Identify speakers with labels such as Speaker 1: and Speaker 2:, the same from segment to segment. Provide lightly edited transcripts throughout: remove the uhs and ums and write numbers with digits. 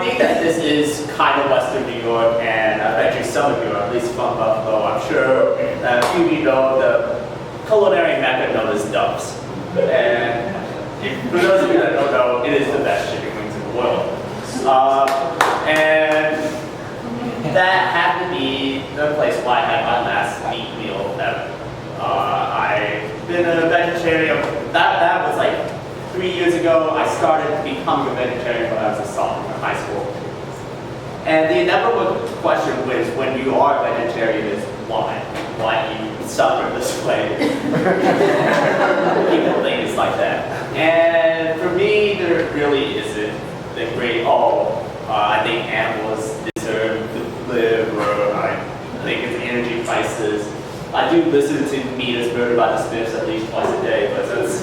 Speaker 1: Being that this is kind of Western New York, and I bet you some of you are at least from Buffalo, I'm sure a few of you know the culinary mecca known as Dove's. And for those of you that don't know, it is the best chicken wings in the world. And that happened to be the place where I had my last meat meal ever. I've been a vegetarian. That was like 3 years ago. I started becoming a vegetarian when I was a sophomore in high school. And the inevitable question is, when you are a vegetarian, is why? Why do you suffer this way? People think it's like that. And for me, there really isn't the great, I think animals deserve to live, or I think it's energy prices. I do listen to Meat is Murdered by the Smiths at least twice a day, but that's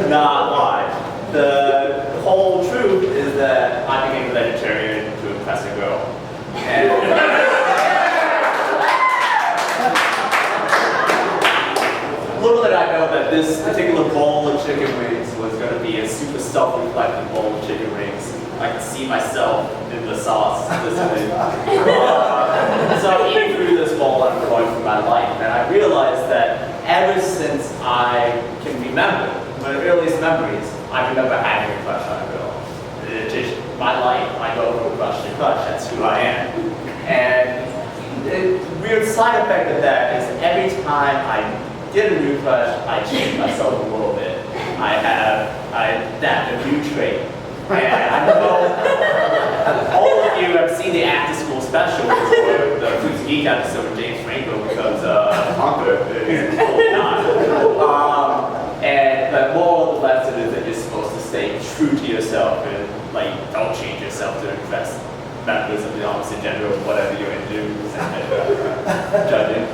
Speaker 1: not why. The whole truth is that I became a vegetarian to impress a girl. And little did I know that this particular bowl of chicken wings was going to be a super self-reflective bowl of chicken wings. I could see myself in the sauce listening. So I'm eating through this bowl and I'm going through my life, and I realized that ever since I can remember, my earliest memories, I remember having a crush on a girl. It's just my life, I go from crush to crush, that's who I am. And the weird side effect of that is every time I get a new crush, I change myself a little bit. I adapt a new trait. And I know all of you have seen the after school special or the Who's Geek episode where James Franco becomes a hunter. It's totally not. But moral of the lesson is that you're supposed to stay true to yourself and don't change yourself to impress members of the opposite gender or whatever you're into. Judging.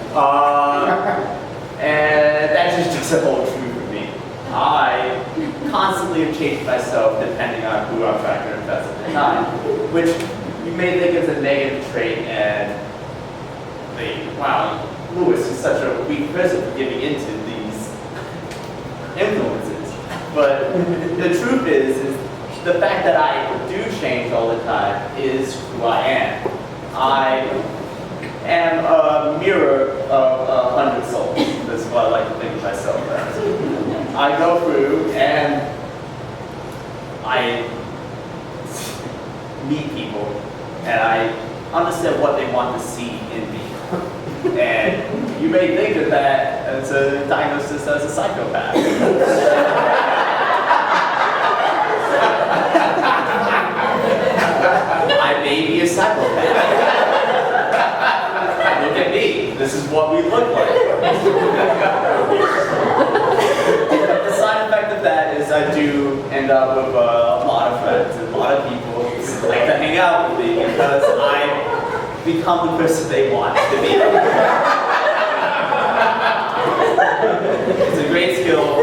Speaker 1: And that just doesn't hold true for me. I constantly have changed myself depending on who I'm trying to impress at the time, which you may think is a negative trait and think, wow, Lewis is such a weak person for giving into these influences. But the truth is the fact that I do change all the time is who I am. I am a mirror of 100 souls. That's what I like to think of myself as. I go through and I meet people and I understand what they want to see in me. And you may think of that as a diagnosis as a psychopath. I may be a psychopath. Look at me. This is what we look like. The side effect of that is I do end up with a lot of friends and a lot of people who like to hang out with me because I become the person they want to be. It's a great skill